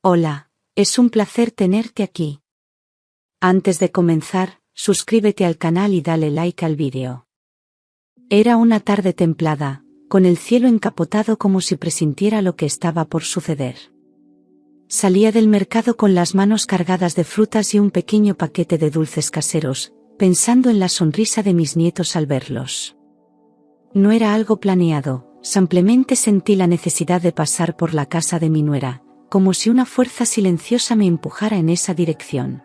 Hola, es un placer tenerte aquí. Antes de comenzar, suscríbete al canal y dale like al vídeo. Era una tarde templada, con el cielo encapotado como si presintiera lo que estaba por suceder. Salía del mercado con las manos cargadas de frutas y un pequeño paquete de dulces caseros, pensando en la sonrisa de mis nietos al verlos. No era algo planeado, simplemente sentí la necesidad de pasar por la casa de mi nuera, como si una fuerza silenciosa me empujara en esa dirección.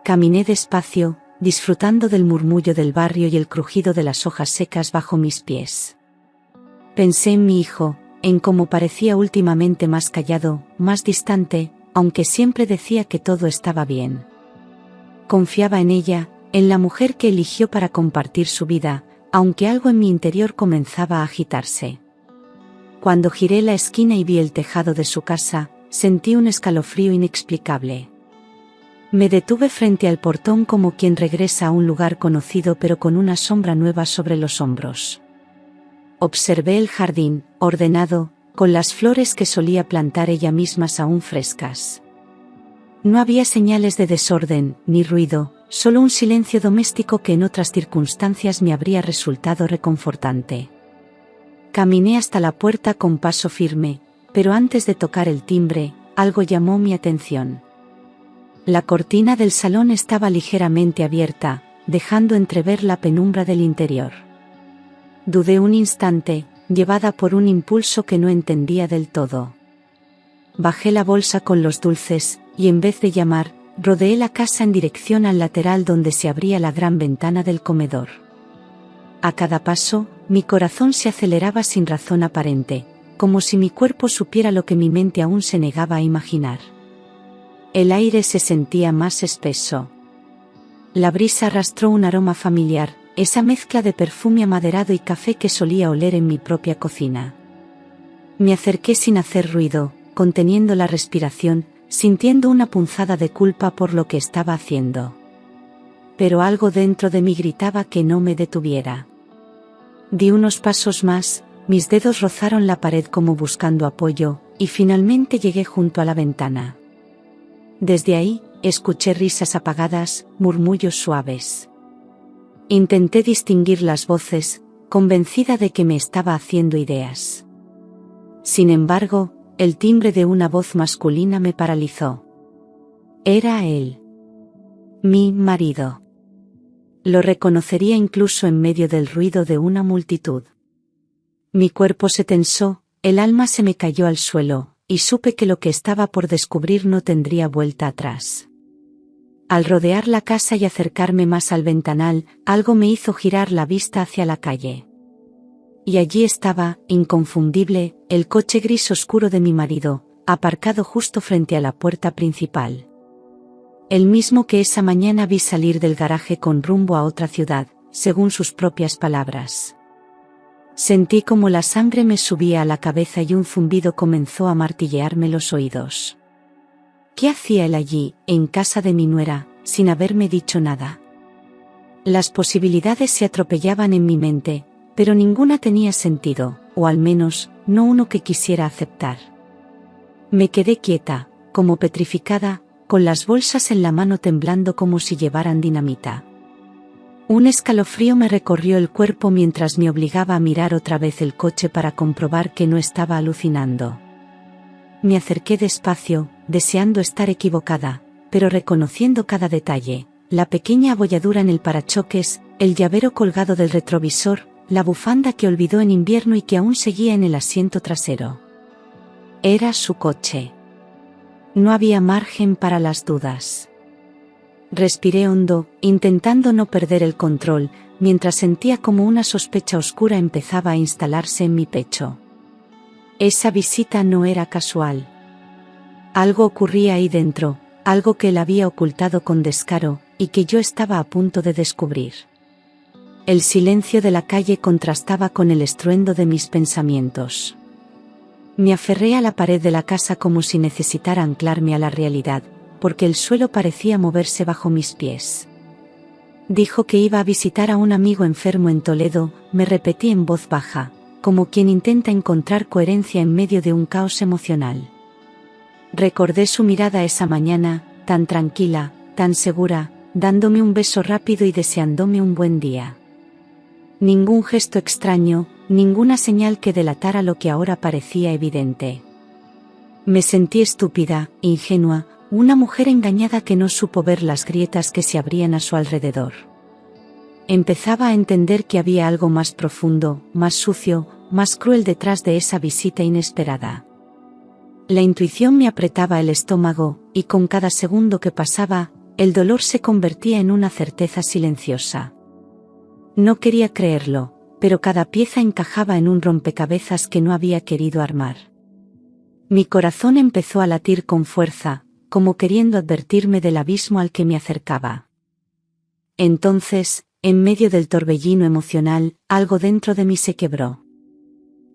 Caminé despacio, disfrutando del murmullo del barrio y el crujido de las hojas secas bajo mis pies. Pensé en mi hijo, en cómo parecía últimamente más callado, más distante, aunque siempre decía que todo estaba bien. Confiaba en ella, en la mujer que eligió para compartir su vida, aunque algo en mi interior comenzaba a agitarse. Cuando giré la esquina y vi el tejado de su casa, sentí un escalofrío inexplicable. Me detuve frente al portón como quien regresa a un lugar conocido pero con una sombra nueva sobre los hombros. Observé el jardín, ordenado, con las flores que solía plantar ella misma aún frescas. No había señales de desorden, ni ruido, solo un silencio doméstico que en otras circunstancias me habría resultado reconfortante. Caminé hasta la puerta con paso firme, pero antes de tocar el timbre, algo llamó mi atención. La cortina del salón estaba ligeramente abierta, dejando entrever la penumbra del interior. Dudé un instante, llevada por un impulso que no entendía del todo. Bajé la bolsa con los dulces, y en vez de llamar, rodeé la casa en dirección al lateral donde se abría la gran ventana del comedor. A cada paso, mi corazón se aceleraba sin razón aparente, como si mi cuerpo supiera lo que mi mente aún se negaba a imaginar. El aire se sentía más espeso. La brisa arrastró un aroma familiar, esa mezcla de perfume amaderado y café que solía oler en mi propia cocina. Me acerqué sin hacer ruido, conteniendo la respiración, sintiendo una punzada de culpa por lo que estaba haciendo. Pero algo dentro de mí gritaba que no me detuviera. Di unos pasos más, mis dedos rozaron la pared como buscando apoyo, y finalmente llegué junto a la ventana. Desde ahí, escuché risas apagadas, murmullos suaves. Intenté distinguir las voces, convencida de que me estaba haciendo ideas. Sin embargo, el timbre de una voz masculina me paralizó. Era él. Mi marido. Lo reconocería incluso en medio del ruido de una multitud. Mi cuerpo se tensó, el alma se me cayó al suelo, y supe que lo que estaba por descubrir no tendría vuelta atrás. Al rodear la casa y acercarme más al ventanal, algo me hizo girar la vista hacia la calle. Y allí estaba, inconfundible, el coche gris oscuro de mi marido, aparcado justo frente a la puerta principal. El mismo que esa mañana vi salir del garaje con rumbo a otra ciudad, según sus propias palabras. Sentí como la sangre me subía a la cabeza y un zumbido comenzó a martillearme los oídos. ¿Qué hacía él allí, en casa de mi nuera, sin haberme dicho nada? Las posibilidades se atropellaban en mi mente, pero ninguna tenía sentido, o al menos, no uno que quisiera aceptar. Me quedé quieta, como petrificada, con las bolsas en la mano temblando como si llevaran dinamita. Un escalofrío me recorrió el cuerpo mientras me obligaba a mirar otra vez el coche para comprobar que no estaba alucinando. Me acerqué despacio, deseando estar equivocada, pero reconociendo cada detalle, la pequeña abolladura en el parachoques, el llavero colgado del retrovisor, la bufanda que olvidó en invierno y que aún seguía en el asiento trasero. Era su coche. No había margen para las dudas. Respiré hondo, intentando no perder el control, mientras sentía como una sospecha oscura empezaba a instalarse en mi pecho. Esa visita no era casual. Algo ocurría ahí dentro, algo que él había ocultado con descaro, y que yo estaba a punto de descubrir. El silencio de la calle contrastaba con el estruendo de mis pensamientos. Me aferré a la pared de la casa como si necesitara anclarme a la realidad, porque el suelo parecía moverse bajo mis pies. Dijo que iba a visitar a un amigo enfermo en Toledo, me repetí en voz baja, como quien intenta encontrar coherencia en medio de un caos emocional. Recordé su mirada esa mañana, tan tranquila, tan segura, dándome un beso rápido y deseándome un buen día. Ningún gesto extraño, ninguna señal que delatara lo que ahora parecía evidente. Me sentí estúpida, ingenua, una mujer engañada que no supo ver las grietas que se abrían a su alrededor. Empezaba a entender que había algo más profundo, más sucio, más cruel detrás de esa visita inesperada. La intuición me apretaba el estómago, y con cada segundo que pasaba, el dolor se convertía en una certeza silenciosa. No quería creerlo, pero cada pieza encajaba en un rompecabezas que no había querido armar. Mi corazón empezó a latir con fuerza, como queriendo advertirme del abismo al que me acercaba. Entonces, en medio del torbellino emocional, algo dentro de mí se quebró.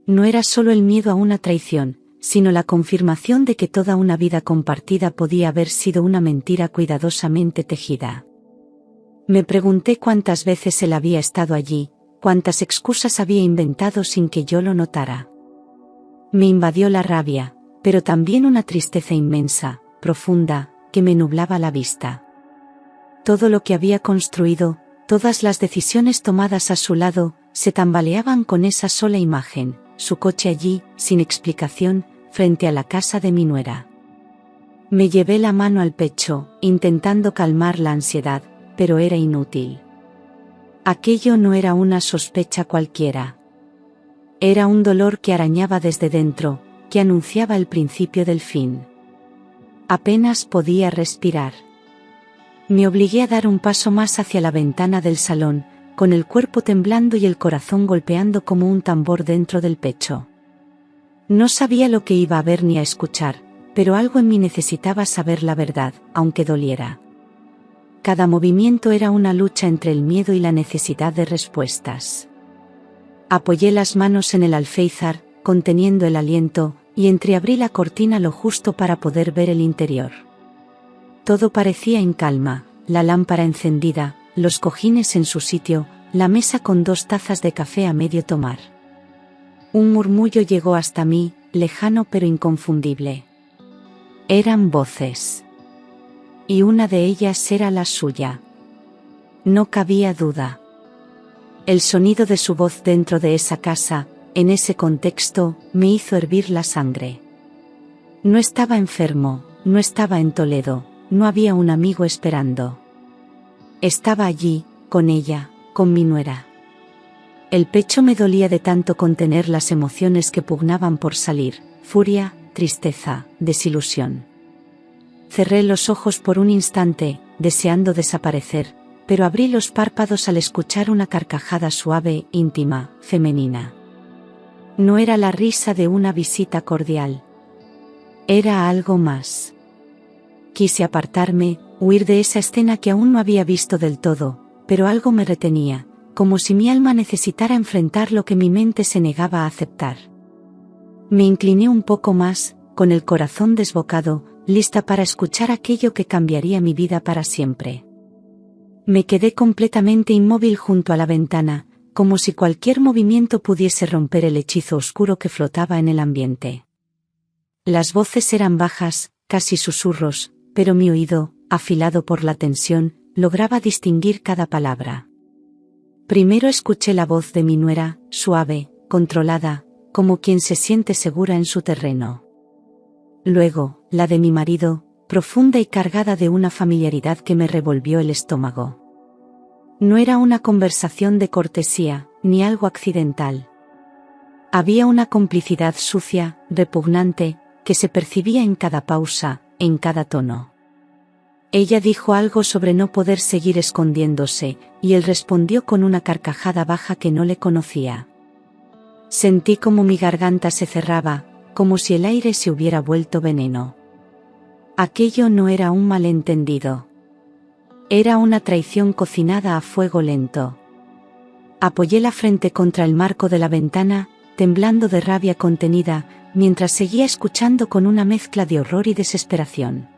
No era solo el miedo a una traición, sino la confirmación de que toda una vida compartida podía haber sido una mentira cuidadosamente tejida. Me pregunté cuántas veces él había estado allí, cuántas excusas había inventado sin que yo lo notara. Me invadió la rabia, pero también una tristeza inmensa, profunda, que me nublaba la vista. Todo lo que había construido, todas las decisiones tomadas a su lado, se tambaleaban con esa sola imagen, su coche allí, sin explicación, frente a la casa de mi nuera. Me llevé la mano al pecho, intentando calmar la ansiedad, pero era inútil. Aquello no era una sospecha cualquiera. Era un dolor que arañaba desde dentro, que anunciaba el principio del fin. Apenas podía respirar. Me obligué a dar un paso más hacia la ventana del salón, con el cuerpo temblando y el corazón golpeando como un tambor dentro del pecho. No sabía lo que iba a ver ni a escuchar, pero algo en mí necesitaba saber la verdad, aunque doliera. Cada movimiento era una lucha entre el miedo y la necesidad de respuestas. Apoyé las manos en el alféizar, conteniendo el aliento, y entreabrí la cortina lo justo para poder ver el interior. Todo parecía en calma, la lámpara encendida, los cojines en su sitio, la mesa con 2 tazas de café a medio tomar. Un murmullo llegó hasta mí, lejano pero inconfundible. Eran voces. Y una de ellas era la suya. No cabía duda. El sonido de su voz dentro de esa casa, en ese contexto, me hizo hervir la sangre. No estaba enfermo, no estaba en Toledo, no había un amigo esperando. Estaba allí, con ella, con mi nuera. El pecho me dolía de tanto contener las emociones que pugnaban por salir, furia, tristeza, desilusión. Cerré los ojos por un instante, deseando desaparecer, pero abrí los párpados al escuchar una carcajada suave, íntima, femenina. No era la risa de una visita cordial. Era algo más. Quise apartarme, huir de esa escena que aún no había visto del todo, pero algo me retenía, como si mi alma necesitara enfrentar lo que mi mente se negaba a aceptar. Me incliné un poco más, con el corazón desbocado, lista para escuchar aquello que cambiaría mi vida para siempre. Me quedé completamente inmóvil junto a la ventana, como si cualquier movimiento pudiese romper el hechizo oscuro que flotaba en el ambiente. Las voces eran bajas, casi susurros, pero mi oído, afilado por la tensión, lograba distinguir cada palabra. Primero escuché la voz de mi nuera, suave, controlada, como quien se siente segura en su terreno. Luego, la de mi marido, profunda y cargada de una familiaridad que me revolvió el estómago. No era una conversación de cortesía, ni algo accidental. Había una complicidad sucia, repugnante, que se percibía en cada pausa, en cada tono. Ella dijo algo sobre no poder seguir escondiéndose, y él respondió con una carcajada baja que no le conocía. Sentí como mi garganta se cerraba, como si el aire se hubiera vuelto veneno. Aquello no era un malentendido. Era una traición cocinada a fuego lento. Apoyé la frente contra el marco de la ventana, temblando de rabia contenida, mientras seguía escuchando con una mezcla de horror y desesperación.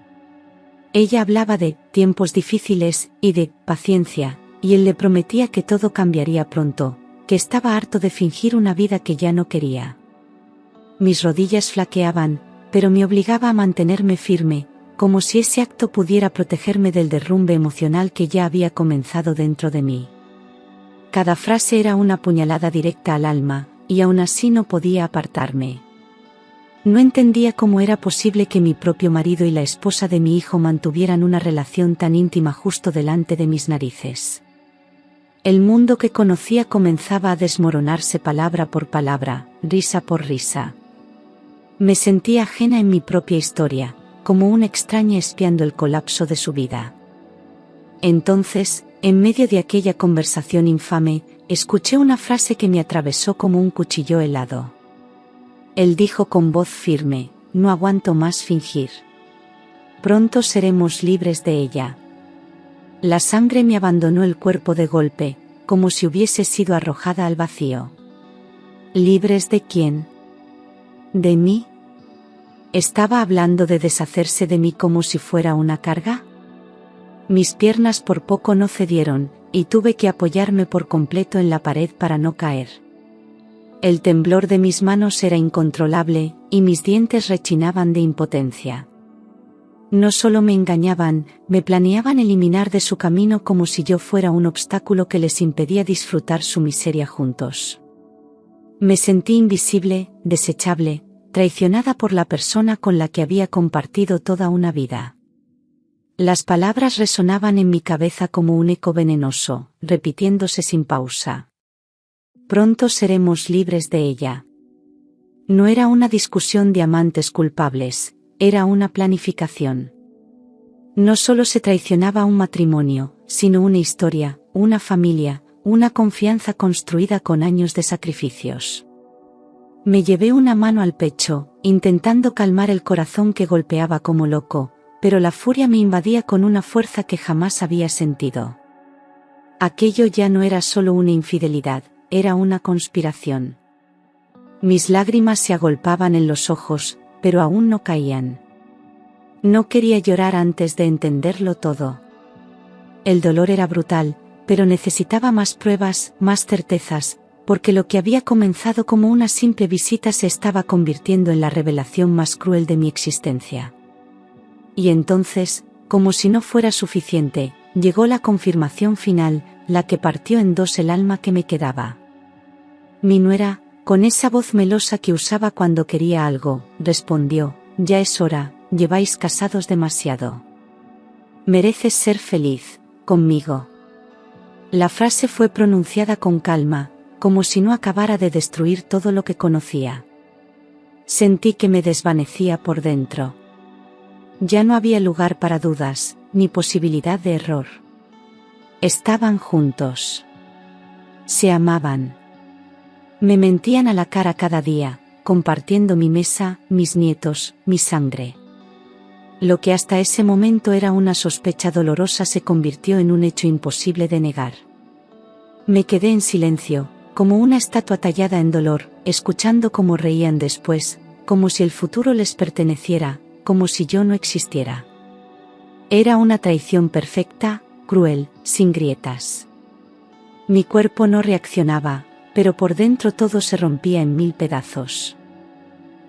Ella hablaba de tiempos difíciles y de paciencia, y él le prometía que todo cambiaría pronto, que estaba harto de fingir una vida que ya no quería. Mis rodillas flaqueaban, pero me obligaba a mantenerme firme, como si ese acto pudiera protegerme del derrumbe emocional que ya había comenzado dentro de mí. Cada frase era una puñalada directa al alma, y aún así no podía apartarme. No entendía cómo era posible que mi propio marido y la esposa de mi hijo mantuvieran una relación tan íntima justo delante de mis narices. El mundo que conocía comenzaba a desmoronarse palabra por palabra, risa por risa. Me sentía ajena en mi propia historia, como una extraña espiando el colapso de su vida. Entonces, en medio de aquella conversación infame, escuché una frase que me atravesó como un cuchillo helado. Él dijo con voz firme: no aguanto más fingir. Pronto seremos libres de ella. La sangre me abandonó el cuerpo de golpe, como si hubiese sido arrojada al vacío. ¿Libres de quién? ¿De mí? ¿Estaba hablando de deshacerse de mí como si fuera una carga? Mis piernas por poco no cedieron, y tuve que apoyarme por completo en la pared para no caer. El temblor de mis manos era incontrolable, y mis dientes rechinaban de impotencia. No solo me engañaban, me planeaban eliminar de su camino como si yo fuera un obstáculo que les impedía disfrutar su miseria juntos. Me sentí invisible, desechable, traicionada por la persona con la que había compartido toda una vida. Las palabras resonaban en mi cabeza como un eco venenoso, repitiéndose sin pausa. Pronto seremos libres de ella. No era una discusión de amantes culpables, era una planificación. No solo se traicionaba un matrimonio, sino una historia, una familia, una confianza construida con años de sacrificios. Me llevé una mano al pecho, intentando calmar el corazón que golpeaba como loco, pero la furia me invadía con una fuerza que jamás había sentido. Aquello ya no era solo una infidelidad, era una conspiración. Mis lágrimas se agolpaban en los ojos, pero aún no caían. No quería llorar antes de entenderlo todo. El dolor era brutal, pero necesitaba más pruebas, más certezas, porque lo que había comenzado como una simple visita se estaba convirtiendo en la revelación más cruel de mi existencia. Y entonces, como si no fuera suficiente, llegó la confirmación final, la que partió en dos el alma que me quedaba. Mi nuera, con esa voz melosa que usaba cuando quería algo, respondió: ya es hora, lleváis casados demasiado. Mereces ser feliz, conmigo. La frase fue pronunciada con calma, como si no acabara de destruir todo lo que conocía. Sentí que me desvanecía por dentro. Ya no había lugar para dudas, ni posibilidad de error. Estaban juntos. Se amaban. Me mentían a la cara cada día, compartiendo mi mesa, mis nietos, mi sangre. Lo que hasta ese momento era una sospecha dolorosa se convirtió en un hecho imposible de negar. Me quedé en silencio, como una estatua tallada en dolor, escuchando cómo reían después, como si el futuro les perteneciera, como si yo no existiera. Era una traición perfecta, cruel, sin grietas. Mi cuerpo no reaccionaba, pero por dentro todo se rompía en mil pedazos.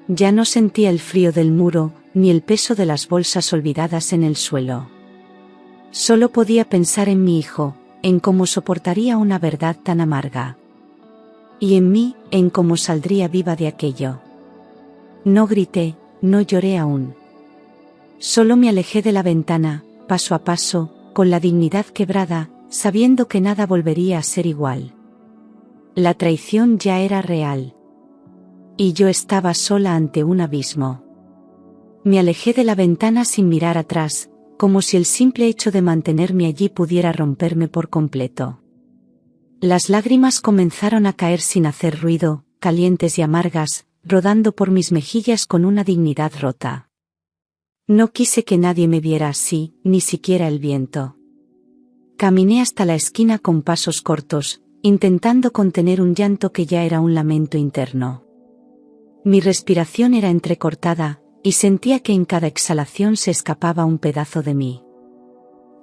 Ya no sentía el frío del muro, ni el peso de las bolsas olvidadas en el suelo. Solo podía pensar en mi hijo, en cómo soportaría una verdad tan amarga. Y en mí, en cómo saldría viva de aquello. No grité, no lloré aún. Solo me alejé de la ventana, paso a paso, con la dignidad quebrada, sabiendo que nada volvería a ser igual. La traición ya era real. Y yo estaba sola ante un abismo. Me alejé de la ventana sin mirar atrás, como si el simple hecho de mantenerme allí pudiera romperme por completo. Las lágrimas comenzaron a caer sin hacer ruido, calientes y amargas, rodando por mis mejillas con una dignidad rota. No quise que nadie me viera así, ni siquiera el viento. Caminé hasta la esquina con pasos cortos, intentando contener un llanto que ya era un lamento interno. Mi respiración era entrecortada, y sentía que en cada exhalación se escapaba un pedazo de mí.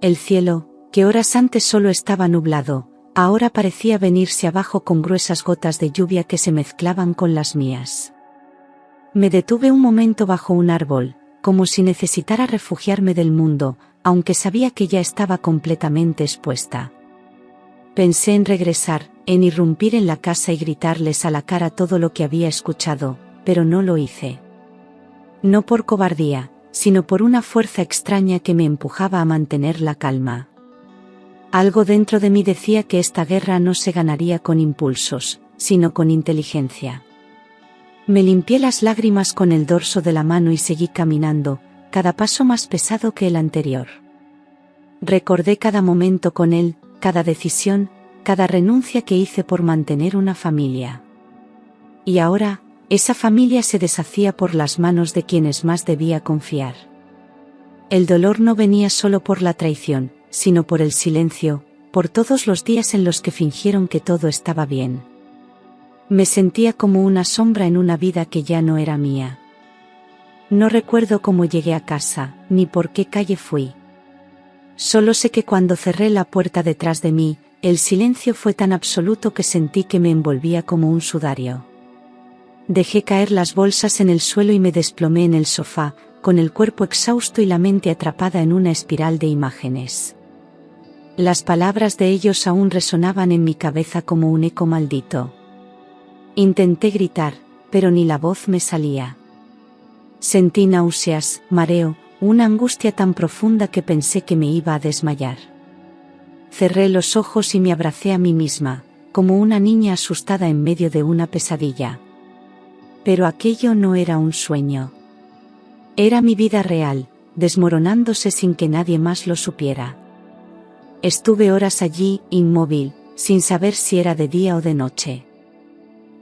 El cielo, que horas antes solo estaba nublado, ahora parecía venirse abajo con gruesas gotas de lluvia que se mezclaban con las mías. Me detuve un momento bajo un árbol, como si necesitara refugiarme del mundo, aunque sabía que ya estaba completamente expuesta. Pensé en regresar, en irrumpir en la casa y gritarles a la cara todo lo que había escuchado, pero no lo hice. No por cobardía, sino por una fuerza extraña que me empujaba a mantener la calma. Algo dentro de mí decía que esta guerra no se ganaría con impulsos, sino con inteligencia. Me limpié las lágrimas con el dorso de la mano y seguí caminando, cada paso más pesado que el anterior. Recordé cada momento con él, cada decisión, cada renuncia que hice por mantener una familia. Y ahora, esa familia se deshacía por las manos de quienes más debía confiar. El dolor no venía solo por la traición, sino por el silencio, por todos los días en los que fingieron que todo estaba bien. Me sentía como una sombra en una vida que ya no era mía. No recuerdo cómo llegué a casa, ni por qué calle fui. Solo sé que cuando cerré la puerta detrás de mí, el silencio fue tan absoluto que sentí que me envolvía como un sudario. Dejé caer las bolsas en el suelo y me desplomé en el sofá, con el cuerpo exhausto y la mente atrapada en una espiral de imágenes. Las palabras de ellos aún resonaban en mi cabeza como un eco maldito. Intenté gritar, pero ni la voz me salía. Sentí náuseas, mareo, una angustia tan profunda que pensé que me iba a desmayar. Cerré los ojos y me abracé a mí misma, como una niña asustada en medio de una pesadilla. Pero aquello no era un sueño. Era mi vida real, desmoronándose sin que nadie más lo supiera. Estuve horas allí, inmóvil, sin saber si era de día o de noche.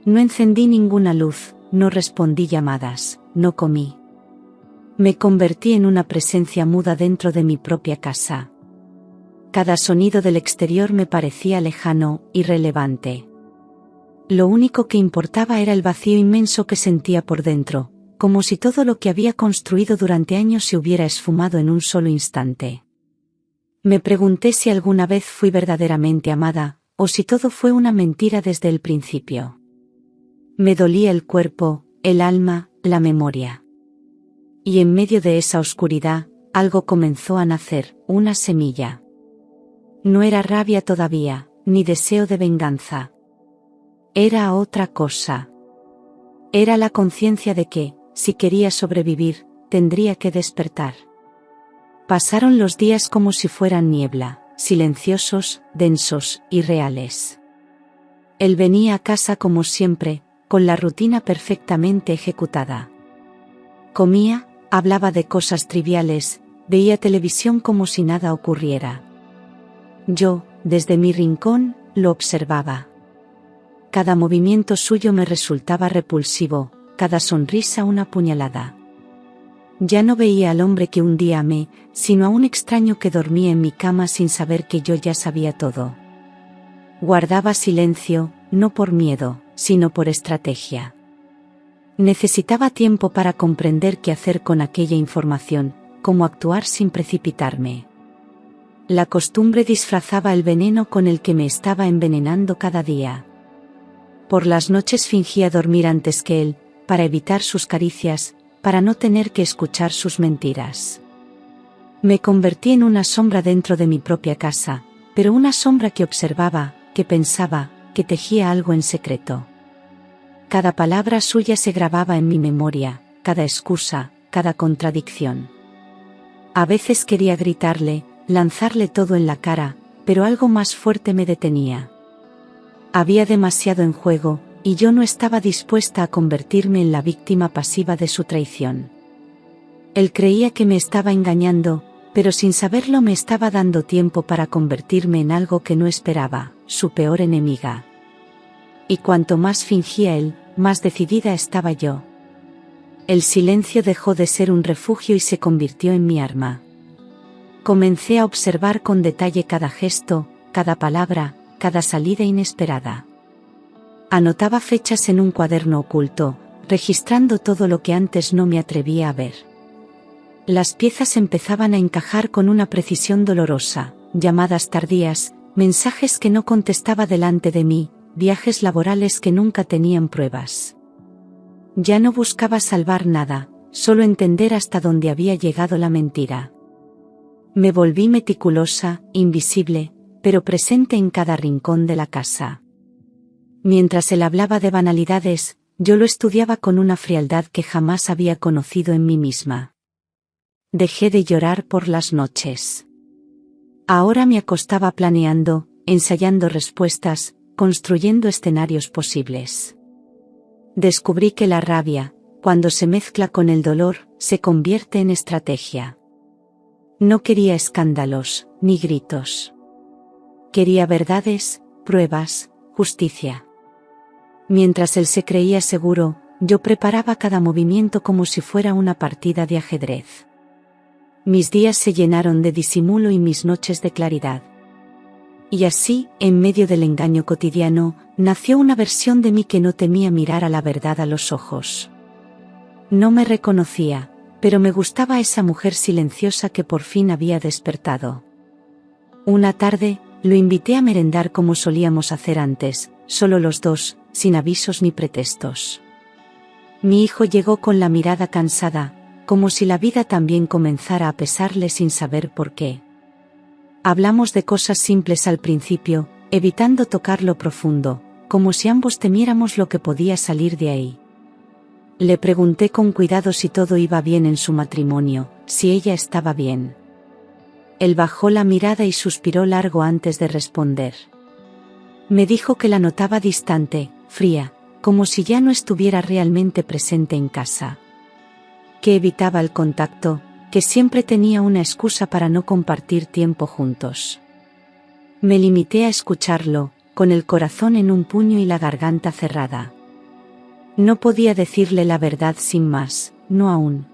No encendí ninguna luz, no respondí llamadas, no comí. Me convertí en una presencia muda dentro de mi propia casa. Cada sonido del exterior me parecía lejano, irrelevante. Lo único que importaba era el vacío inmenso que sentía por dentro, como si todo lo que había construido durante años se hubiera esfumado en un solo instante. Me pregunté si alguna vez fui verdaderamente amada, o si todo fue una mentira desde el principio. Me dolía el cuerpo, el alma, la memoria. Y en medio de esa oscuridad, algo comenzó a nacer, una semilla. No era rabia todavía, ni deseo de venganza. Era otra cosa. Era la conciencia de que, si quería sobrevivir, tendría que despertar. Pasaron los días como si fueran niebla, silenciosos, densos, irreales. Él venía a casa como siempre, con la rutina perfectamente ejecutada. Comía, hablaba de cosas triviales, veía televisión como si nada ocurriera. Yo, desde mi rincón, lo observaba. Cada movimiento suyo me resultaba repulsivo, cada sonrisa una puñalada. Ya no veía al hombre que un día amé, sino a un extraño que dormía en mi cama sin saber que yo ya sabía todo. Guardaba silencio, no por miedo, sino por estrategia. Necesitaba tiempo para comprender qué hacer con aquella información, cómo actuar sin precipitarme. La costumbre disfrazaba el veneno con el que me estaba envenenando cada día. Por las noches fingía dormir antes que él, para evitar sus caricias, para no tener que escuchar sus mentiras. Me convertí en una sombra dentro de mi propia casa, pero una sombra que observaba, que pensaba, que tejía algo en secreto. Cada palabra suya se grababa en mi memoria, cada excusa, cada contradicción. A veces quería gritarle, lanzarle todo en la cara, pero algo más fuerte me detenía. Había demasiado en juego, y yo no estaba dispuesta a convertirme en la víctima pasiva de su traición. Él creía que me estaba engañando, pero sin saberlo me estaba dando tiempo para convertirme en algo que no esperaba, su peor enemiga. Y cuanto más fingía él, más decidida estaba yo. El silencio dejó de ser un refugio y se convirtió en mi arma. Comencé a observar con detalle cada gesto, cada palabra, cada salida inesperada. Anotaba fechas en un cuaderno oculto, registrando todo lo que antes no me atrevía a ver. Las piezas empezaban a encajar con una precisión dolorosa, llamadas tardías, mensajes que no contestaba delante de mí, viajes laborales que nunca tenían pruebas. Ya no buscaba salvar nada, solo entender hasta dónde había llegado la mentira. Me volví meticulosa, invisible, pero presente en cada rincón de la casa. Mientras él hablaba de banalidades, yo lo estudiaba con una frialdad que jamás había conocido en mí misma. Dejé de llorar por las noches. Ahora me acostaba planeando, ensayando respuestas, construyendo escenarios posibles. Descubrí que la rabia, cuando se mezcla con el dolor, se convierte en estrategia. No quería escándalos, ni gritos. Quería verdades, pruebas, justicia. Mientras él se creía seguro, yo preparaba cada movimiento como si fuera una partida de ajedrez. Mis días se llenaron de disimulo y mis noches de claridad. Y así, en medio del engaño cotidiano, nació una versión de mí que no temía mirar a la verdad a los ojos. No me reconocía, pero me gustaba esa mujer silenciosa que por fin había despertado. Una tarde, lo invité a merendar como solíamos hacer antes, solo los dos, sin avisos ni pretextos. Mi hijo llegó con la mirada cansada, como si la vida también comenzara a pesarle sin saber por qué. Hablamos de cosas simples al principio, evitando tocar lo profundo, como si ambos temiéramos lo que podía salir de ahí. Le pregunté con cuidado si todo iba bien en su matrimonio, si ella estaba bien. Él bajó la mirada y suspiró largo antes de responder. Me dijo que la notaba distante, fría, como si ya no estuviera realmente presente en casa. Que evitaba el contacto, que siempre tenía una excusa para no compartir tiempo juntos. Me limité a escucharlo, con el corazón en un puño y la garganta cerrada. No podía decirle la verdad sin más, no aún.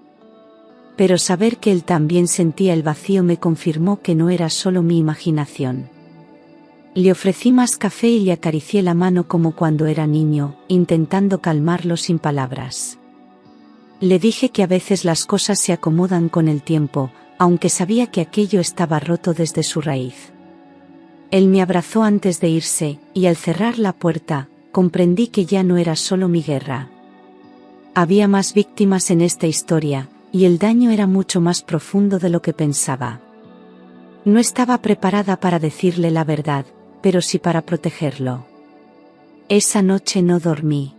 Pero saber que él también sentía el vacío me confirmó que no era solo mi imaginación. Le ofrecí más café y le acaricié la mano como cuando era niño, intentando calmarlo sin palabras. Le dije que a veces las cosas se acomodan con el tiempo, aunque sabía que aquello estaba roto desde su raíz. Él me abrazó antes de irse, y al cerrar la puerta, comprendí que ya no era solo mi guerra. Había más víctimas en esta historia, y el daño era mucho más profundo de lo que pensaba. No estaba preparada para decirle la verdad, pero sí para protegerlo. Esa noche no dormí.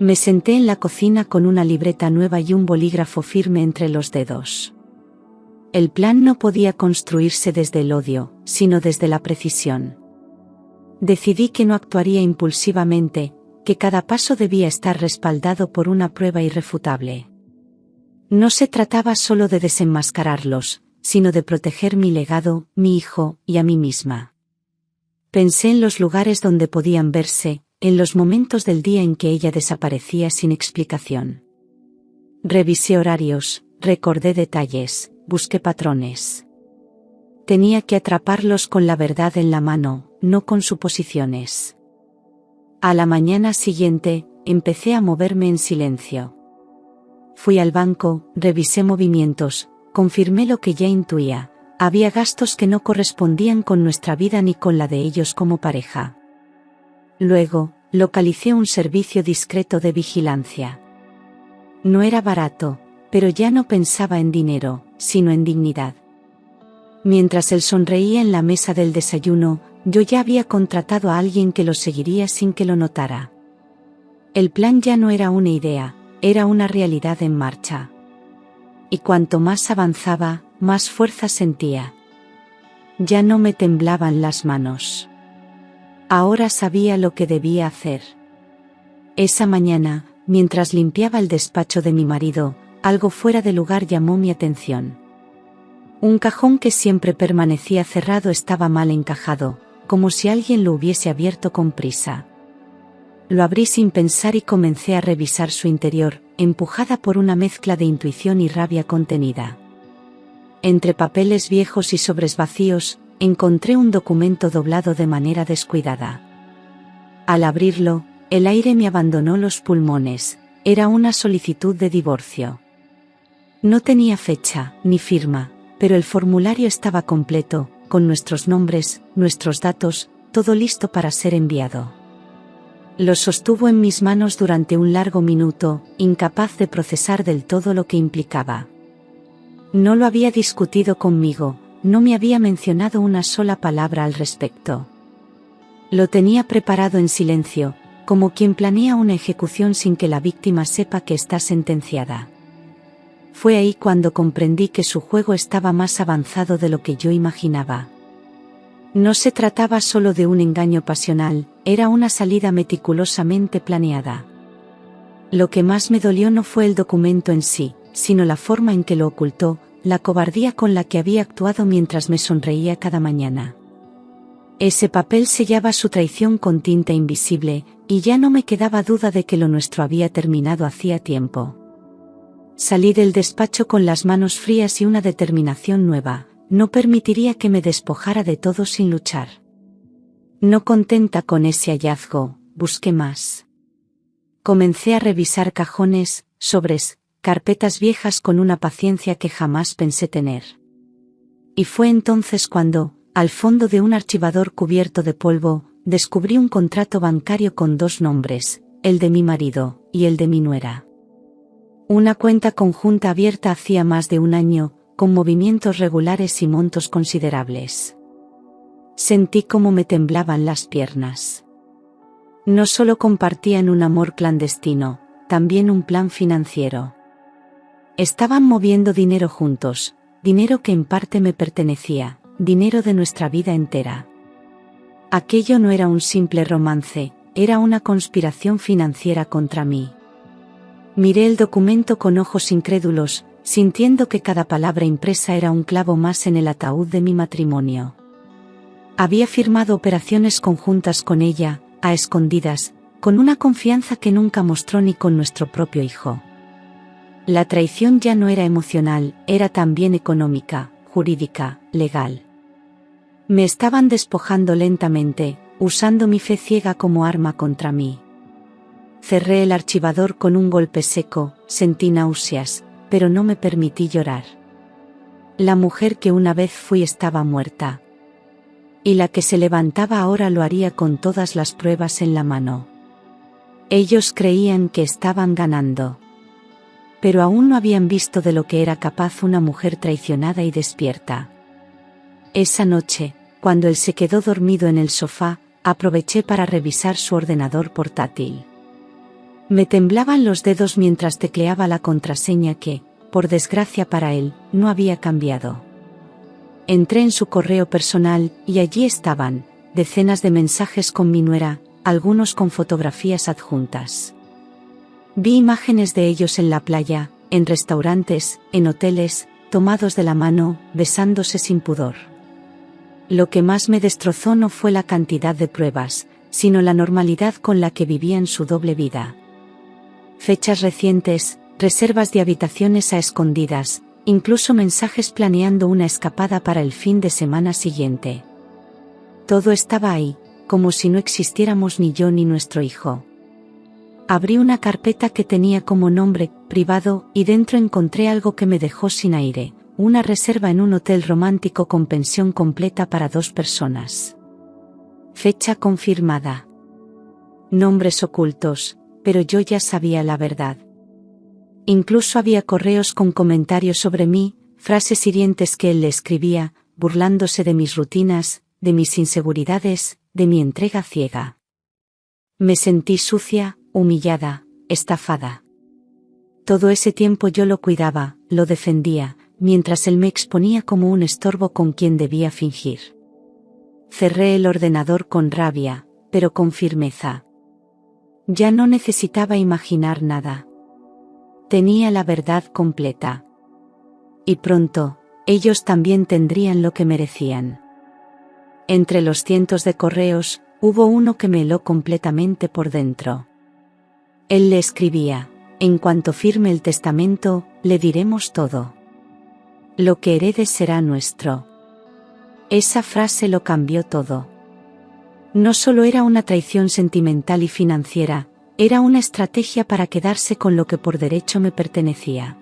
Me senté en la cocina con una libreta nueva y un bolígrafo firme entre los dedos. El plan no podía construirse desde el odio, sino desde la precisión. Decidí que no actuaría impulsivamente, que cada paso debía estar respaldado por una prueba irrefutable. No se trataba solo de desenmascararlos, sino de proteger mi legado, mi hijo, y a mí misma. Pensé en los lugares donde podían verse, en los momentos del día en que ella desaparecía sin explicación. Revisé horarios, recordé detalles, busqué patrones. Tenía que atraparlos con la verdad en la mano, no con suposiciones. A la mañana siguiente, empecé a moverme en silencio. Fui al banco, revisé movimientos, confirmé lo que ya intuía: había gastos que no correspondían con nuestra vida ni con la de ellos como pareja. Luego, localicé un servicio discreto de vigilancia. No era barato, pero ya no pensaba en dinero, sino en dignidad. Mientras él sonreía en la mesa del desayuno, yo ya había contratado a alguien que lo seguiría sin que lo notara. El plan ya no era una idea, era una realidad en marcha. Y cuanto más avanzaba, más fuerza sentía. Ya no me temblaban las manos. Ahora sabía lo que debía hacer. Esa mañana, mientras limpiaba el despacho de mi marido, algo fuera de lugar llamó mi atención. Un cajón que siempre permanecía cerrado estaba mal encajado, como si alguien lo hubiese abierto con prisa. Lo abrí sin pensar y comencé a revisar su interior, empujada por una mezcla de intuición y rabia contenida. Entre papeles viejos y sobres vacíos, encontré un documento doblado de manera descuidada. Al abrirlo, el aire me abandonó los pulmones. Era una solicitud de divorcio. No tenía fecha, ni firma, pero el formulario estaba completo, con nuestros nombres, nuestros datos, todo listo para ser enviado. Lo sostuvo en mis manos durante un largo minuto, incapaz de procesar del todo lo que implicaba. No lo había discutido conmigo, no me había mencionado una sola palabra al respecto. Lo tenía preparado en silencio, como quien planea una ejecución sin que la víctima sepa que está sentenciada. Fue ahí cuando comprendí que su juego estaba más avanzado de lo que yo imaginaba. No se trataba solo de un engaño pasional, era una salida meticulosamente planeada. Lo que más me dolió no fue el documento en sí, sino la forma en que lo ocultó, la cobardía con la que había actuado mientras me sonreía cada mañana. Ese papel sellaba su traición con tinta invisible, y ya no me quedaba duda de que lo nuestro había terminado hacía tiempo. Salí del despacho con las manos frías y una determinación nueva. No permitiría que me despojara de todo sin luchar. No contenta con ese hallazgo, busqué más. Comencé a revisar cajones, sobres, carpetas viejas con una paciencia que jamás pensé tener. Y fue entonces cuando, al fondo de un archivador cubierto de polvo, descubrí un contrato bancario con 2 nombres, el de mi marido y el de mi nuera. Una cuenta conjunta abierta hacía más de un año, con movimientos regulares y montos considerables. Sentí cómo me temblaban las piernas. No solo compartían un amor clandestino, también un plan financiero. Estaban moviendo dinero juntos, dinero que en parte me pertenecía, dinero de nuestra vida entera. Aquello no era un simple romance, era una conspiración financiera contra mí. Miré el documento con ojos incrédulos, sintiendo que cada palabra impresa era un clavo más en el ataúd de mi matrimonio. Había firmado operaciones conjuntas con ella, a escondidas, con una confianza que nunca mostró ni con nuestro propio hijo. La traición ya no era emocional, era también económica, jurídica, legal. Me estaban despojando lentamente, usando mi fe ciega como arma contra mí. Cerré el archivador con un golpe seco, sentí náuseas, pero no me permití llorar. La mujer que una vez fui estaba muerta. Y la que se levantaba ahora lo haría con todas las pruebas en la mano. Ellos creían que estaban ganando. Pero aún no habían visto de lo que era capaz una mujer traicionada y despierta. Esa noche, cuando él se quedó dormido en el sofá, aproveché para revisar su ordenador portátil. Me temblaban los dedos mientras tecleaba la contraseña que, por desgracia para él, no había cambiado. Entré en su correo personal, y allí estaban, decenas de mensajes con mi nuera, algunos con fotografías adjuntas. Vi imágenes de ellos en la playa, en restaurantes, en hoteles, tomados de la mano, besándose sin pudor. Lo que más me destrozó no fue la cantidad de pruebas, sino la normalidad con la que vivían su doble vida. Fechas recientes, reservas de habitaciones a escondidas, incluso mensajes planeando una escapada para el fin de semana siguiente. Todo estaba ahí, como si no existiéramos ni yo ni nuestro hijo. Abrí una carpeta que tenía como nombre privado y dentro encontré algo que me dejó sin aire, una reserva en un hotel romántico con pensión completa para 2 personas. Fecha confirmada. Nombres ocultos, pero yo ya sabía la verdad. Incluso había correos con comentarios sobre mí, frases hirientes que él le escribía, burlándose de mis rutinas, de mis inseguridades, de mi entrega ciega. Me sentí sucia, humillada, estafada. Todo ese tiempo yo lo cuidaba, lo defendía, mientras él me exponía como un estorbo con quien debía fingir. Cerré el ordenador con rabia, pero con firmeza. Ya no necesitaba imaginar nada. Tenía la verdad completa. Y pronto, ellos también tendrían lo que merecían. Entre los cientos de correos, hubo uno que me heló completamente por dentro. Él le escribía: en cuanto firme el testamento, le diremos todo. Lo que heredes será nuestro. Esa frase lo cambió todo. No solo era una traición sentimental y financiera, era una estrategia para quedarse con lo que por derecho me pertenecía.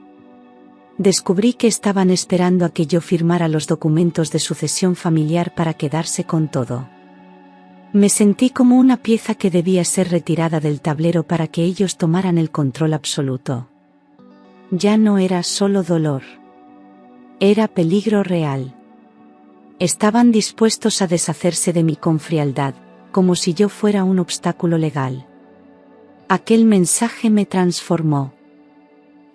Descubrí que estaban esperando a que yo firmara los documentos de sucesión familiar para quedarse con todo. Me sentí como una pieza que debía ser retirada del tablero para que ellos tomaran el control absoluto. Ya no era solo dolor. Era peligro real. Estaban dispuestos a deshacerse de mí con frialdad, como si yo fuera un obstáculo legal. Aquel mensaje me transformó.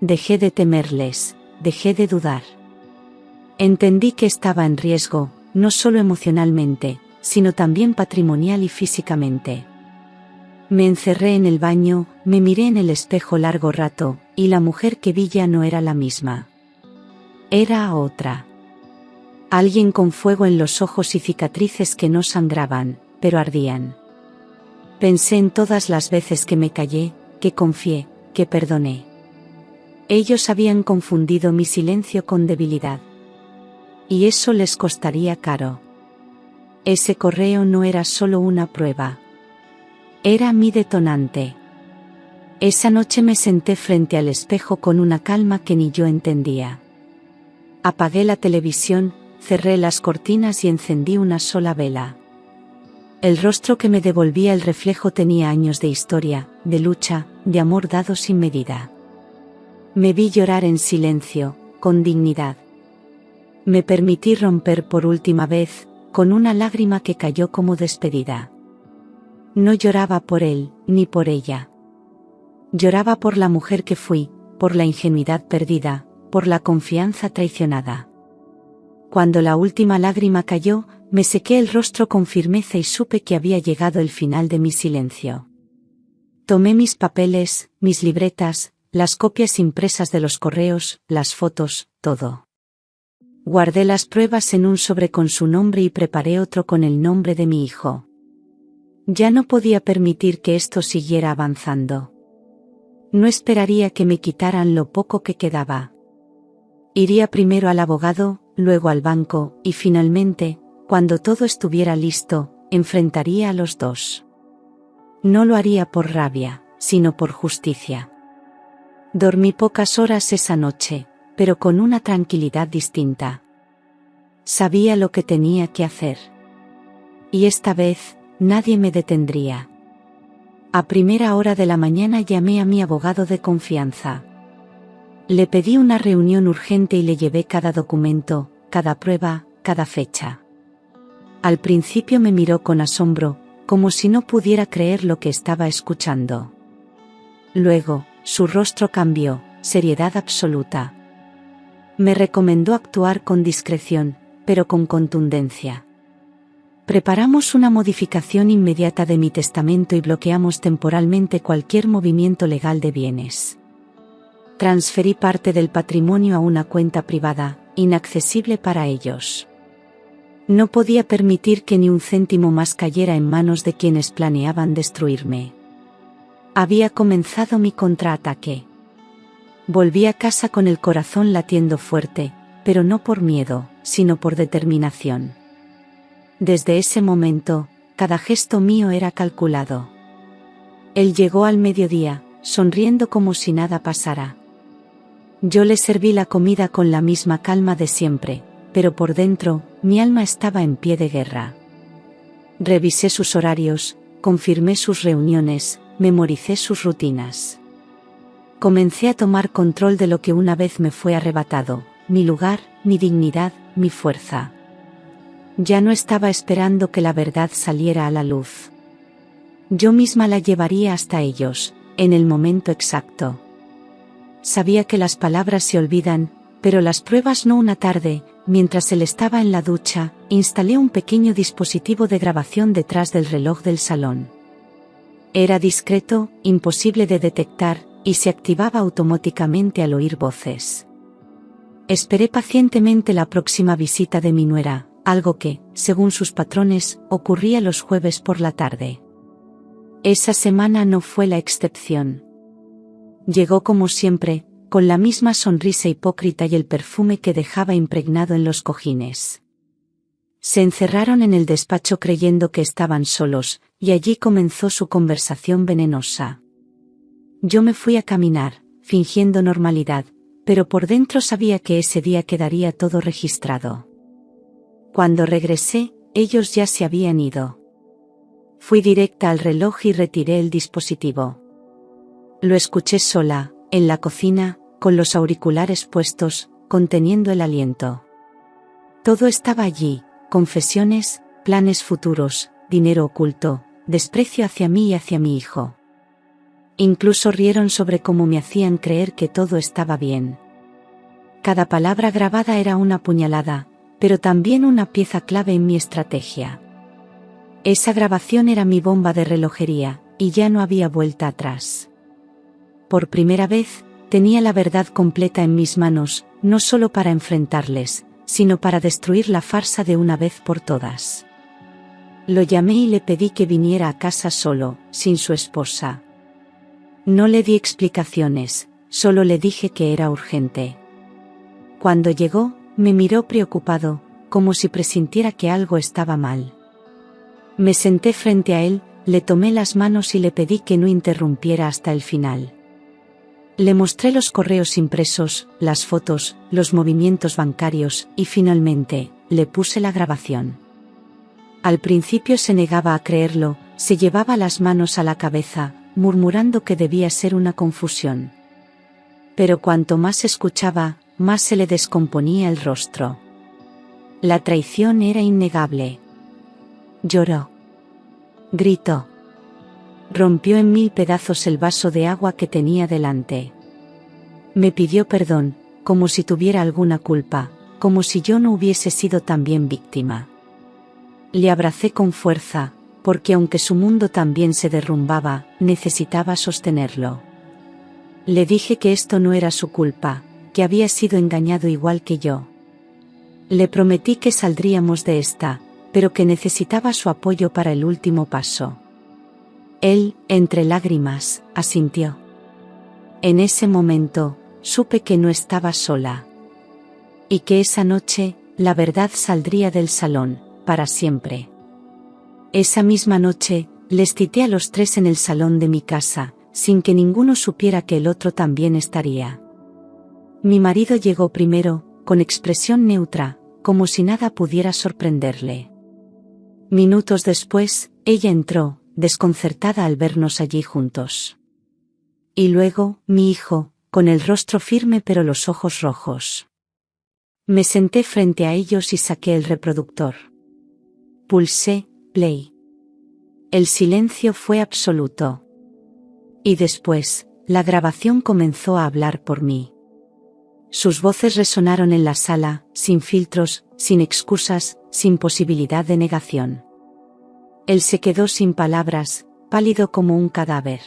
Dejé de temerles, dejé de dudar. Entendí que estaba en riesgo, no solo emocionalmente, sino también patrimonial y físicamente. Me encerré en el baño, me miré en el espejo largo rato, y la mujer que vi ya no era la misma. Era otra. Alguien con fuego en los ojos y cicatrices que no sangraban, pero ardían. Pensé en todas las veces que me callé, que confié, que perdoné. Ellos habían confundido mi silencio con debilidad. Y eso les costaría caro. Ese correo no era solo una prueba. Era mi detonante. Esa noche me senté frente al espejo con una calma que ni yo entendía. Apagué la televisión, cerré las cortinas y encendí una sola vela. El rostro que me devolvía el reflejo tenía años de historia, de lucha, de amor dado sin medida. Me vi llorar en silencio, con dignidad. Me permití romper por última vez, con una lágrima que cayó como despedida. No lloraba por él, ni por ella. Lloraba por la mujer que fui, por la ingenuidad perdida, por la confianza traicionada. Cuando la última lágrima cayó, me sequé el rostro con firmeza y supe que había llegado el final de mi silencio. Tomé mis papeles, mis libretas, las copias impresas de los correos, las fotos, todo. Guardé las pruebas en un sobre con su nombre y preparé otro con el nombre de mi hijo. Ya no podía permitir que esto siguiera avanzando. No esperaría que me quitaran lo poco que quedaba. Iría primero al abogado, luego al banco, y finalmente, cuando todo estuviera listo, enfrentaría a los dos. No lo haría por rabia, sino por justicia. Dormí pocas horas esa noche, pero con una tranquilidad distinta. Sabía lo que tenía que hacer. Y esta vez, nadie me detendría. A primera hora de la mañana llamé a mi abogado de confianza. Le pedí una reunión urgente y le llevé cada documento, cada prueba, cada fecha. Al principio me miró con asombro, como si no pudiera creer lo que estaba escuchando. Luego, su rostro cambió, seriedad absoluta. Me recomendó actuar con discreción, pero con contundencia. Preparamos una modificación inmediata de mi testamento y bloqueamos temporalmente cualquier movimiento legal de bienes. Transferí parte del patrimonio a una cuenta privada, inaccesible para ellos. No podía permitir que ni un céntimo más cayera en manos de quienes planeaban destruirme. Había comenzado mi contraataque. Volví a casa con el corazón latiendo fuerte, pero no por miedo, sino por determinación. Desde ese momento, cada gesto mío era calculado. Él llegó al mediodía, sonriendo como si nada pasara. Yo le serví la comida con la misma calma de siempre, pero por dentro, mi alma estaba en pie de guerra. Revisé sus horarios, confirmé sus reuniones, memoricé sus rutinas. Comencé a tomar control de lo que una vez me fue arrebatado, mi lugar, mi dignidad, mi fuerza. Ya no estaba esperando que la verdad saliera a la luz. Yo misma la llevaría hasta ellos, en el momento exacto. Sabía que las palabras se olvidan, pero las pruebas no. Una tarde, mientras él estaba en la ducha, instalé un pequeño dispositivo de grabación detrás del reloj del salón. Era discreto, imposible de detectar, y se activaba automáticamente al oír voces. Esperé pacientemente la próxima visita de mi nuera, algo que, según sus patrones, ocurría los jueves por la tarde. Esa semana no fue la excepción. Llegó como siempre, con la misma sonrisa hipócrita y el perfume que dejaba impregnado en los cojines. Se encerraron en el despacho creyendo que estaban solos, y allí comenzó su conversación venenosa. Yo me fui a caminar, fingiendo normalidad, pero por dentro sabía que ese día quedaría todo registrado. Cuando regresé, ellos ya se habían ido. Fui directa al reloj y retiré el dispositivo. Lo escuché sola, en la cocina, con los auriculares puestos, conteniendo el aliento. Todo estaba allí: confesiones, planes futuros, dinero oculto, desprecio hacia mí y hacia mi hijo. Incluso rieron sobre cómo me hacían creer que todo estaba bien. Cada palabra grabada era una puñalada, pero también una pieza clave en mi estrategia. Esa grabación era mi bomba de relojería, y ya no había vuelta atrás. Por primera vez, tenía la verdad completa en mis manos, no solo para enfrentarles, sino para destruir la farsa de una vez por todas. Lo llamé y le pedí que viniera a casa solo, sin su esposa. No le di explicaciones, solo le dije que era urgente. Cuando llegó, me miró preocupado, como si presintiera que algo estaba mal. Me senté frente a él, le tomé las manos y le pedí que no interrumpiera hasta el final. Le mostré los correos impresos, las fotos, los movimientos bancarios, y finalmente, le puse la grabación. Al principio se negaba a creerlo, se llevaba las manos a la cabeza, murmurando que debía ser una confusión. Pero cuanto más escuchaba, más se le descomponía el rostro. La traición era innegable. Lloró. Gritó. Rompió en 1000 pedazos el vaso de agua que tenía delante. Me pidió perdón, como si tuviera alguna culpa, como si yo no hubiese sido también víctima. Le abracé con fuerza, porque aunque su mundo también se derrumbaba, necesitaba sostenerlo. Le dije que esto no era su culpa, que había sido engañado igual que yo. Le prometí que saldríamos de esta, pero que necesitaba su apoyo para el último paso. Él, entre lágrimas, asintió. En ese momento, supe que no estaba sola. Y que esa noche, la verdad saldría del salón, para siempre. Esa misma noche, les cité a los 3 en el salón de mi casa, sin que ninguno supiera que el otro también estaría. Mi marido llegó primero, con expresión neutra, como si nada pudiera sorprenderle. Minutos después, ella entró, desconcertada al vernos allí juntos. Y luego, mi hijo, con el rostro firme pero los ojos rojos. Me senté frente a ellos y saqué el reproductor. Pulsé play. El silencio fue absoluto. Y después, la grabación comenzó a hablar por mí. Sus voces resonaron en la sala, sin filtros, sin excusas, sin posibilidad de negación. Él se quedó sin palabras, pálido como un cadáver.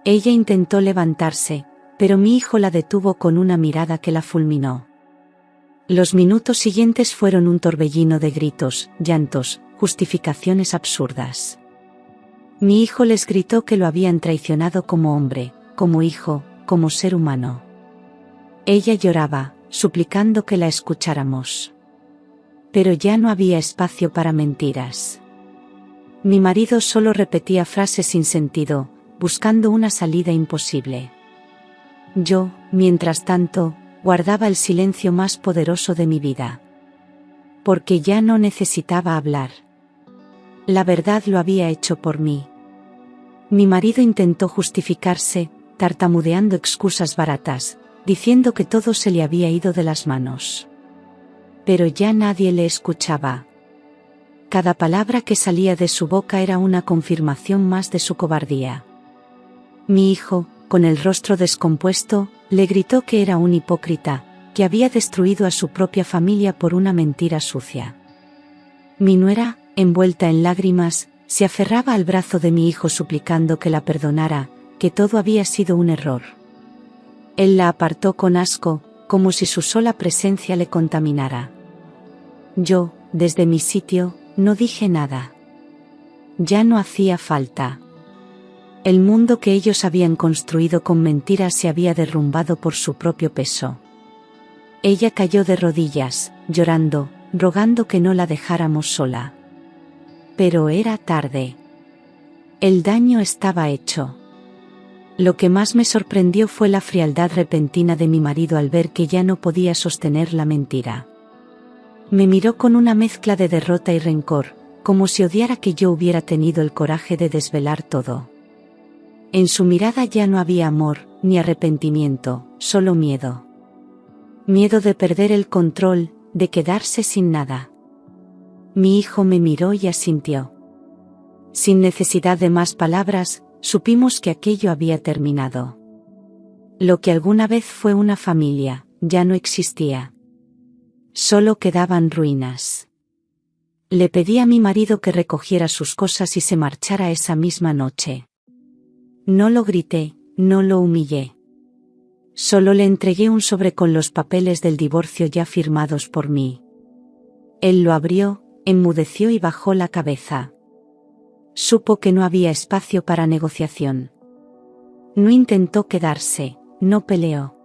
Ella intentó levantarse, pero mi hijo la detuvo con una mirada que la fulminó. Los minutos siguientes fueron un torbellino de gritos, llantos, justificaciones absurdas. Mi hijo les gritó que lo habían traicionado como hombre, como hijo, como ser humano. Ella lloraba, suplicando que la escucháramos. Pero ya no había espacio para mentiras. Mi marido solo repetía frases sin sentido, buscando una salida imposible. Yo, mientras tanto, guardaba el silencio más poderoso de mi vida. Porque ya no necesitaba hablar. La verdad lo había hecho por mí. Mi marido intentó justificarse, tartamudeando excusas baratas, diciendo que todo se le había ido de las manos. Pero ya nadie le escuchaba. Cada palabra que salía de su boca era una confirmación más de su cobardía. Mi hijo, con el rostro descompuesto, le gritó que era un hipócrita, que había destruido a su propia familia por una mentira sucia. Mi nuera, envuelta en lágrimas, se aferraba al brazo de mi hijo suplicando que la perdonara, que todo había sido un error. Él la apartó con asco, como si su sola presencia le contaminara. Yo, desde mi sitio, no dije nada. Ya no hacía falta. El mundo que ellos habían construido con mentiras se había derrumbado por su propio peso. Ella cayó de rodillas, llorando, rogando que no la dejáramos sola. Pero era tarde. El daño estaba hecho. Lo que más me sorprendió fue la frialdad repentina de mi marido al ver que ya no podía sostener la mentira. Me miró con una mezcla de derrota y rencor, como si odiara que yo hubiera tenido el coraje de desvelar todo. En su mirada ya no había amor, ni arrepentimiento, solo miedo. Miedo de perder el control, de quedarse sin nada. Mi hijo me miró y asintió. Sin necesidad de más palabras, supimos que aquello había terminado. Lo que alguna vez fue una familia, ya no existía. Solo quedaban ruinas. Le pedí a mi marido que recogiera sus cosas y se marchara esa misma noche. No lo grité, no lo humillé. Solo le entregué un sobre con los papeles del divorcio ya firmados por mí. Él lo abrió, enmudeció y bajó la cabeza. Supo que no había espacio para negociación. No intentó quedarse, no peleó.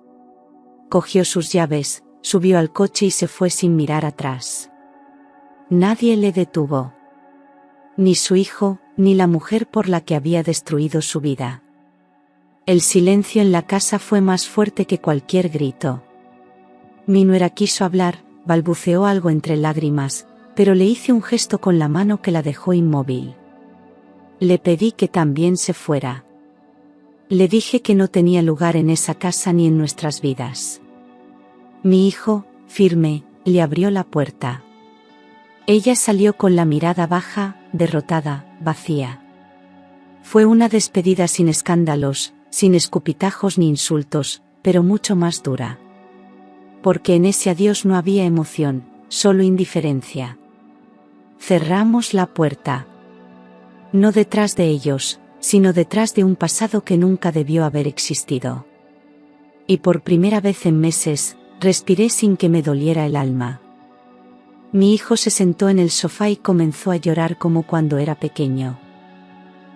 Cogió sus llaves, subió al coche y se fue sin mirar atrás. Nadie le detuvo. Ni su hijo, ni la mujer por la que había destruido su vida. El silencio en la casa fue más fuerte que cualquier grito. Mi nuera quiso hablar, balbuceó algo entre lágrimas, pero le hice un gesto con la mano que la dejó inmóvil. Le pedí que también se fuera. Le dije que no tenía lugar en esa casa ni en nuestras vidas. Mi hijo, firme, le abrió la puerta. Ella salió con la mirada baja, derrotada, vacía. Fue una despedida sin escándalos, sin escupitajos ni insultos, pero mucho más dura. Porque en ese adiós no había emoción, solo indiferencia. Cerramos la puerta. No detrás de ellos, sino detrás de un pasado que nunca debió haber existido. Y por primera vez en meses, respiré sin que me doliera el alma. Mi hijo se sentó en el sofá y comenzó a llorar como cuando era pequeño.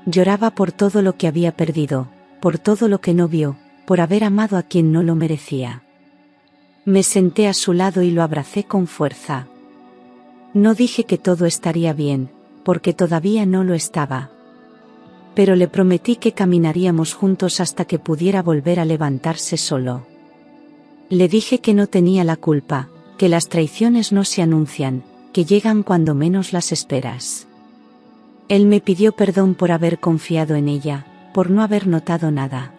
Lloraba por todo lo que había perdido, por todo lo que no vio, por haber amado a quien no lo merecía. Me senté a su lado y lo abracé con fuerza. No dije que todo estaría bien, porque todavía no lo estaba. Pero le prometí que caminaríamos juntos hasta que pudiera volver a levantarse solo. Le dije que no tenía la culpa, que las traiciones no se anuncian, que llegan cuando menos las esperas. Él me pidió perdón por haber confiado en ella, por no haber notado nada.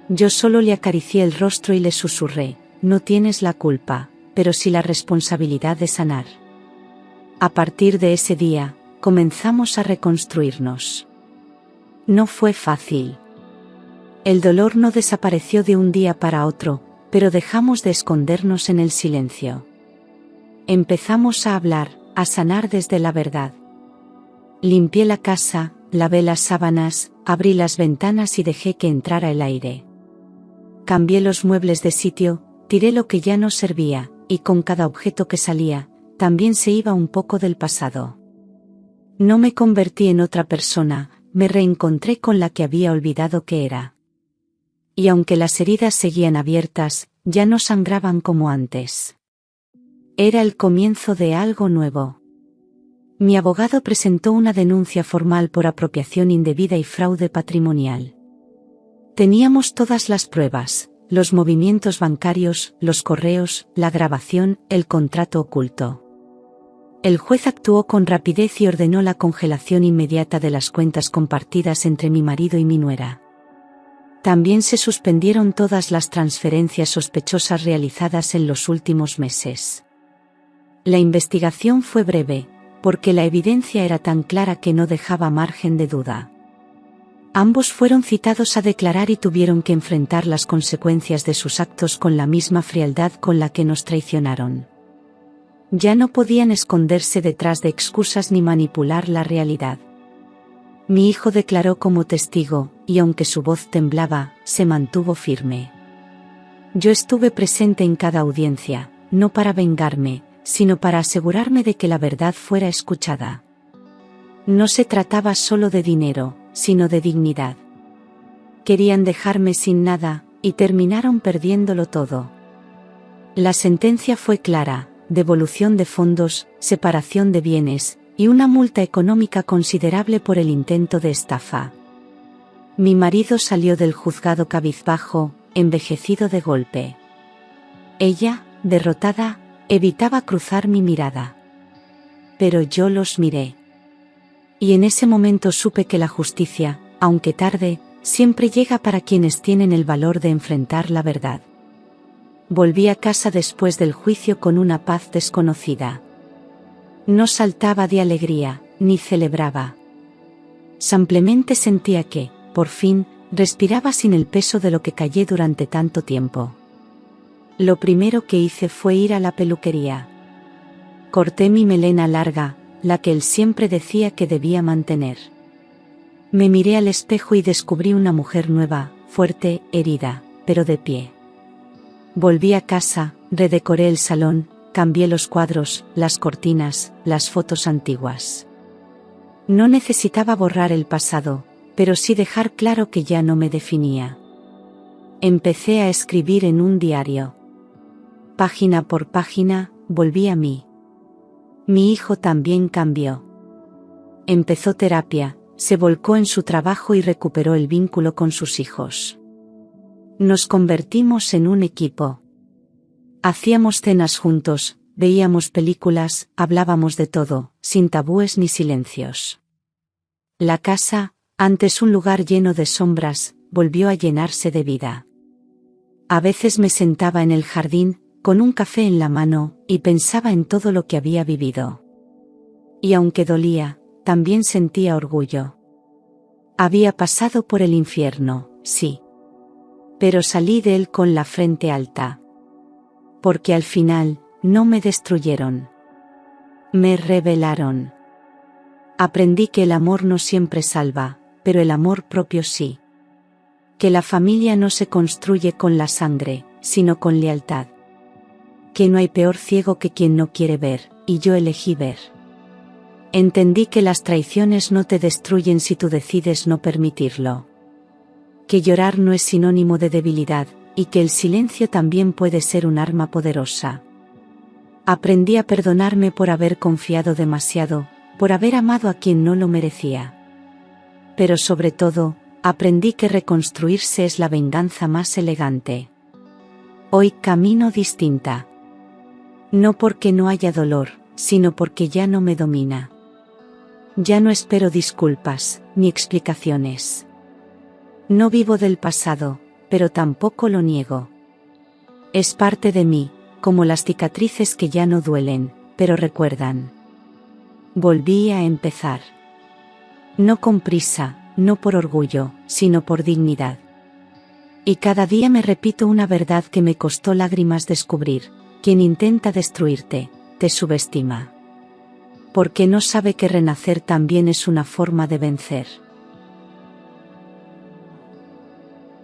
Yo solo le acaricié el rostro y le susurré, no tienes la culpa, pero sí la responsabilidad de sanar. A partir de ese día, comenzamos a reconstruirnos. No fue fácil. El dolor no desapareció de un día para otro, pero dejamos de escondernos en el silencio. Empezamos a hablar, a sanar desde la verdad. Limpié la casa, lavé las sábanas, abrí las ventanas y dejé que entrara el aire. Cambié los muebles de sitio, tiré lo que ya no servía, y con cada objeto que salía, también se iba un poco del pasado. No me convertí en otra persona, me reencontré con la que había olvidado que era. Y aunque las heridas seguían abiertas, ya no sangraban como antes. Era el comienzo de algo nuevo. Mi abogado presentó una denuncia formal por apropiación indebida y fraude patrimonial. Teníamos todas las pruebas, los movimientos bancarios, los correos, la grabación, el contrato oculto. El juez actuó con rapidez y ordenó la congelación inmediata de las cuentas compartidas entre mi marido y mi nuera. También se suspendieron todas las transferencias sospechosas realizadas en los últimos meses. La investigación fue breve, porque la evidencia era tan clara que no dejaba margen de duda. Ambos fueron citados a declarar y tuvieron que enfrentar las consecuencias de sus actos con la misma frialdad con la que nos traicionaron. Ya no podían esconderse detrás de excusas ni manipular la realidad. Mi hijo declaró como testigo, y aunque su voz temblaba, se mantuvo firme. Yo estuve presente en cada audiencia, no para vengarme, sino para asegurarme de que la verdad fuera escuchada. No se trataba solo de dinero, sino de dignidad. Querían dejarme sin nada, y terminaron perdiéndolo todo. La sentencia fue clara: devolución de fondos, separación de bienes, y una multa económica considerable por el intento de estafa. Mi marido salió del juzgado cabizbajo, envejecido de golpe. Ella, derrotada, evitaba cruzar mi mirada. Pero yo los miré. Y en ese momento supe que la justicia, aunque tarde, siempre llega para quienes tienen el valor de enfrentar la verdad. Volví a casa después del juicio con una paz desconocida. No saltaba de alegría, ni celebraba. Simplemente sentía que, por fin, respiraba sin el peso de lo que callé durante tanto tiempo. Lo primero que hice fue ir a la peluquería. Corté mi melena larga, la que él siempre decía que debía mantener. Me miré al espejo y descubrí una mujer nueva, fuerte, herida, pero de pie. Volví a casa, redecoré el salón, cambié los cuadros, las cortinas, las fotos antiguas. No necesitaba borrar el pasado, pero sí dejar claro que ya no me definía. Empecé a escribir en un diario. Página por página, volví a mí. Mi hijo también cambió. Empezó terapia, se volcó en su trabajo y recuperó el vínculo con sus hijos. Nos convertimos en un equipo. Hacíamos cenas juntos, veíamos películas, hablábamos de todo, sin tabúes ni silencios. La casa, antes un lugar lleno de sombras, volvió a llenarse de vida. A veces me sentaba en el jardín, con un café en la mano, y pensaba en todo lo que había vivido. Y aunque dolía, también sentía orgullo. Había pasado por el infierno, sí. Pero salí de él con la frente alta. Porque al final, no me destruyeron. Me revelaron. Aprendí que el amor no siempre salva, pero el amor propio sí. Que la familia no se construye con la sangre, sino con lealtad. Que no hay peor ciego que quien no quiere ver, y yo elegí ver. Entendí que las traiciones no te destruyen si tú decides no permitirlo. Que llorar no es sinónimo de debilidad, y que el silencio también puede ser un arma poderosa. Aprendí a perdonarme por haber confiado demasiado, por haber amado a quien no lo merecía. Pero sobre todo, aprendí que reconstruirse es la venganza más elegante. Hoy camino distinta. No porque no haya dolor, sino porque ya no me domina. Ya no espero disculpas, ni explicaciones. No vivo del pasado, pero tampoco lo niego. Es parte de mí, como las cicatrices que ya no duelen, pero recuerdan. Volví a empezar. No con prisa, no por orgullo, sino por dignidad. Y cada día me repito una verdad que me costó lágrimas descubrir: quien intenta destruirte, te subestima. Porque no sabe que renacer también es una forma de vencer.